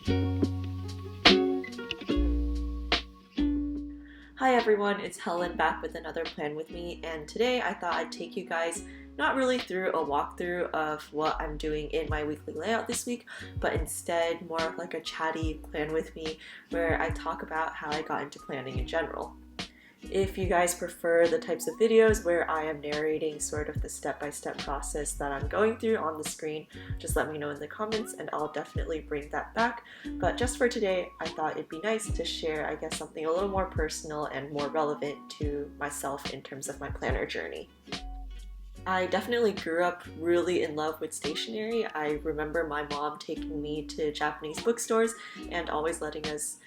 Hi everyone, it's Helen back with another plan with me, and today I thought I'd take you guys not really through a walkthrough of what I'm doing in my weekly layout this week, but instead more of like a chatty plan with me where I talk about how I got into planning in general. If you guys prefer the types of videos where I am narrating sort of the step-by-step process that I'm going through on the screen, just let me know in the comments and I'll definitely bring that back. But just for today, I thought it'd be nice to share, I guess, something a little more personal and more relevant to myself in terms of my planner journey. I definitely grew up really in love with stationery. I remember my mom taking me to Japanese bookstores and always letting us,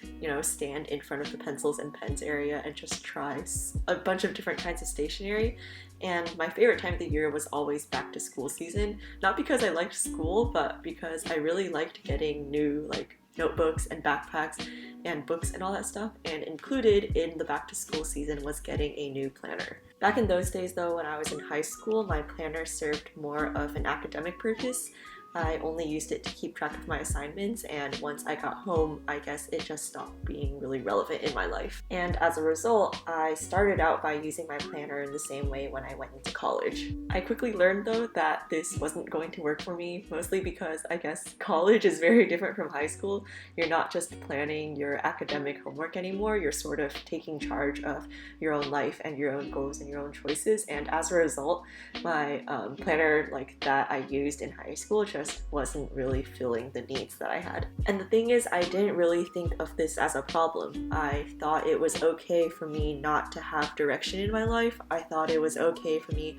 stand in front of the pencils and pens area and just try a bunch of different kinds of stationery. And my favorite time of the year was always back to school season. Not because I liked school, but because I really liked getting new notebooks and backpacks and books and all that stuff, and included in the back to school season was getting a new planner. Back in those days though, when I was in high school, my planner served more of an academic purpose. I only used it to keep track of my assignments, and once I got home, I guess it just stopped being really relevant in my life. And as a result, I started out by using my planner in the same way when I went into college. I quickly learned though that this wasn't going to work for me, mostly because I guess college is very different from high school. You're not just planning your academic homework anymore, you're sort of taking charge of your own life and your own goals and your own choices, and as a result, my planner that I used in high school just wasn't really filling the needs that I had. And the thing is, I didn't really think of this as a problem. I thought it was okay for me not to have direction in my life. I thought it was okay for me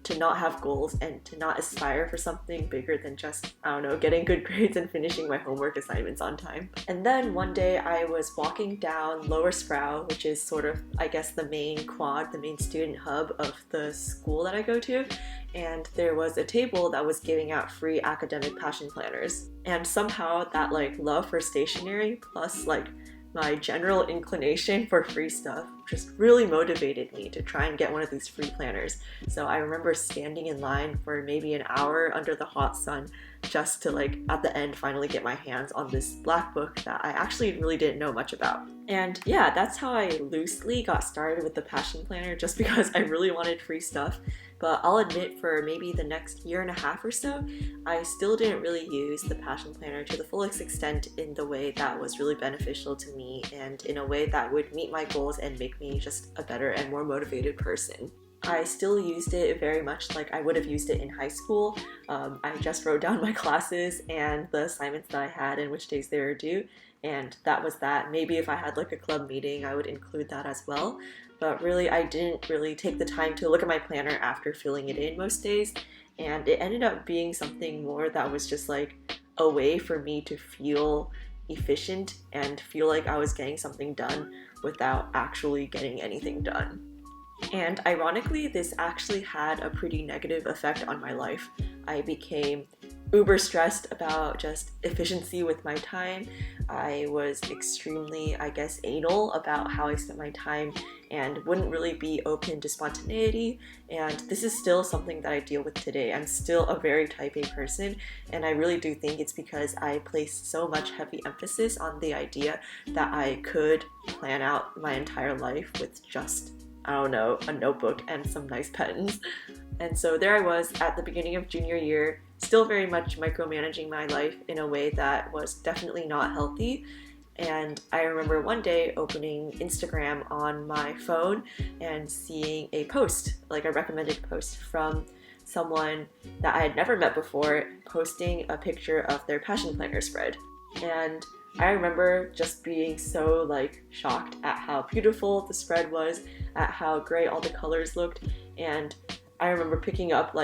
to not have goals and to not aspire for something bigger than just, getting good grades and finishing my homework assignments on time. And then one day I was walking down Lower Sproul, which is sort of, I guess, the main quad, the main student hub of the school that I go to, and there was a table that was giving out free academic passion planners. And somehow that love for stationery plus my general inclination for free stuff just really motivated me to try and get one of these free planners. So I remember standing in line for maybe an hour under the hot sun just to at the end finally get my hands on this black book that I actually really didn't know much about. And yeah, that's how I loosely got started with the passion planner, just because I really wanted free stuff. But I'll admit, for maybe the next year and a half or so, I still didn't really use the passion planner to the fullest extent in the way that was really beneficial to me and in a way that would meet my goals and make me just a better and more motivated person. I still used it very much like I would have used it in high school. I just wrote down my classes and the assignments that I had and which days they were due, and that was that. Maybe if I had a club meeting, I would include that as well. But really, I didn't really take the time to look at my planner after filling it in most days, and it ended up being something more that was just a way for me to feel efficient and feel like I was getting something done without actually getting anything done. And ironically, this actually had a pretty negative effect on my life. I became uber stressed about just efficiency with my time. I was extremely, anal about how I spent my time and wouldn't really be open to spontaneity. And this is still something that I deal with today. I'm still a very type A person, and I really do think it's because I placed so much heavy emphasis on the idea that I could plan out my entire life with just a notebook and some nice pens. And so there I was at the beginning of junior year, still very much micromanaging my life in a way that was definitely not healthy. And I remember one day opening Instagram on my phone and seeing a post, a recommended post from someone that I had never met before, posting a picture of their passion planner spread. And I remember just being so shocked at how beautiful the spread was, at how great all the colors looked, and I remember picking up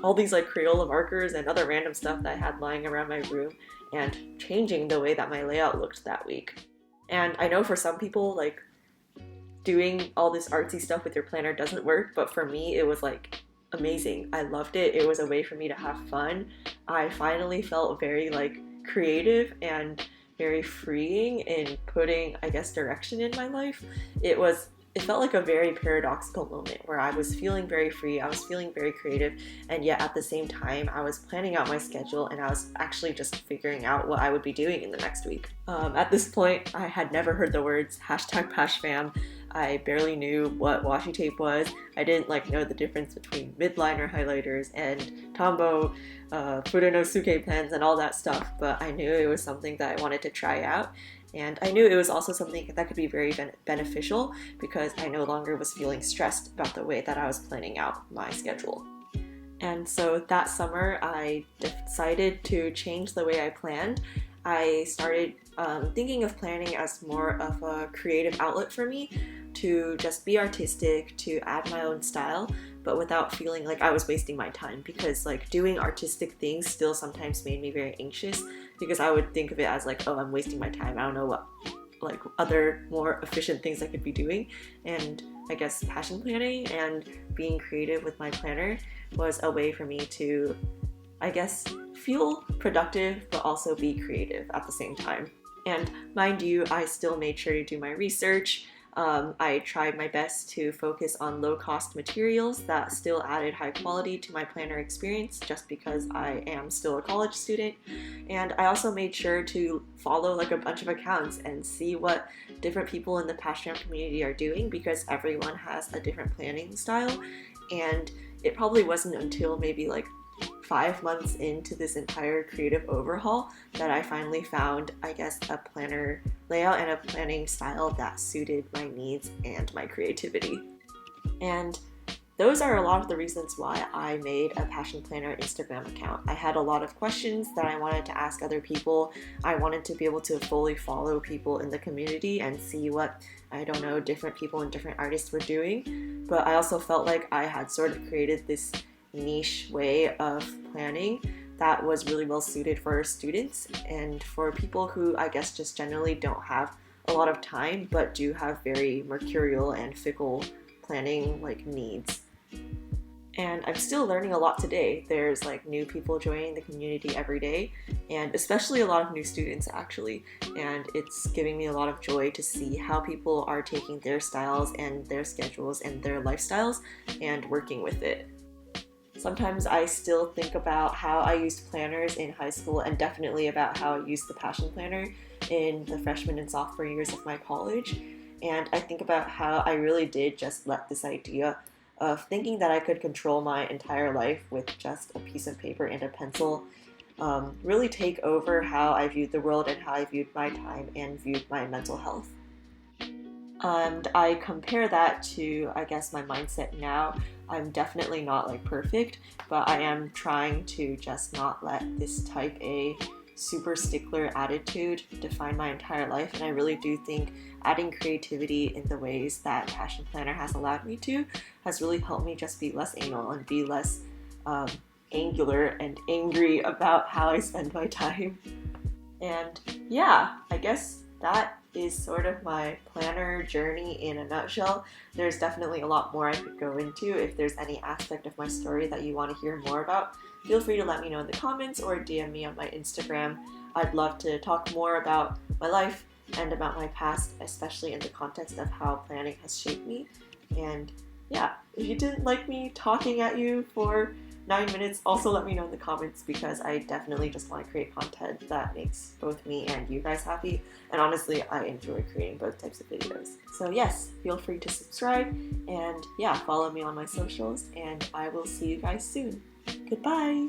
all these crayola markers and other random stuff that I had lying around my room and changing the way that my layout looked that week. And I know for some people doing all this artsy stuff with your planner doesn't work, but for me it was amazing. I loved it. It was a way for me to have fun. I finally felt very creative and very freeing in putting, direction in my life. It was it felt like a very paradoxical moment where I was feeling very free, I was feeling very creative, and yet at the same time I was planning out my schedule and I was actually just figuring out what I would be doing in the next week. At this point, I had never heard the words #PashFam. I barely knew what washi tape was. I didn't know the difference between midliner highlighters and tombow, Furonosuke pens and all that stuff, but I knew it was something that I wanted to try out. And I knew it was also something that could be very beneficial because I no longer was feeling stressed about the way that I was planning out my schedule. And so that summer, I decided to change the way I planned. I started thinking of planning as more of a creative outlet for me, to just be artistic, to add my own style, but without feeling like I was wasting my time, because doing artistic things still sometimes made me very anxious, because I would think of it as oh, I'm wasting my time, I don't know what other more efficient things I could be doing. And I guess passion planning and being creative with my planner was a way for me to, I guess, feel productive but also be creative at the same time. And mind you, I still made sure to do my research. I tried my best to focus on low-cost materials that still added high quality to my planner experience, just because I am still a college student. And I also made sure to follow a bunch of accounts and see what different people in the Passion community are doing, because everyone has a different planning style. And it probably wasn't until maybe 5 months into this entire creative overhaul that I finally found, I guess, a planner layout and a planning style that suited my needs and my creativity. And those are a lot of the reasons why I made a Passion Planner Instagram account. I had a lot of questions that I wanted to ask other people. I wanted to be able to fully follow people in the community and see what, different people and different artists were doing. But I also felt like I had sort of created this niche way of planning that was really well suited for students and for people who, I guess, just generally don't have a lot of time but do have very mercurial and fickle planning needs. And I'm still learning a lot today. There's new people joining the community every day, and especially a lot of new students actually, and it's giving me a lot of joy to see how people are taking their styles and their schedules and their lifestyles and working with it. Sometimes I still think about how I used planners in high school, and definitely about how I used the Passion Planner in the freshman and sophomore years of my college. And I think about how I really did just let this idea of thinking that I could control my entire life with just a piece of paper and a pencil really take over how I viewed the world and how I viewed my time and viewed my mental health. And I compare that to, I guess, my mindset now. I'm definitely not perfect, but I am trying to just not let this type A super stickler attitude define my entire life. And I really do think adding creativity in the ways that Passion Planner has allowed me to has really helped me just be less anal and be less angular and angry about how I spend my time. And yeah, I guess that is sort of my planner journey in a nutshell. There's definitely a lot more I could go into. If there's any aspect of my story that you want to hear more about, feel free to let me know in the comments or DM me on my Instagram. I'd love to talk more about my life and about my past, especially in the context of how planning has shaped me. And yeah, if you didn't like me talking at you for 9 minutes, also let me know in the comments, because I definitely just want to create content that makes both me and you guys happy. And honestly, I enjoy creating both types of videos. So yes, feel free to subscribe and yeah, follow me on my socials, and I will see you guys soon. Goodbye!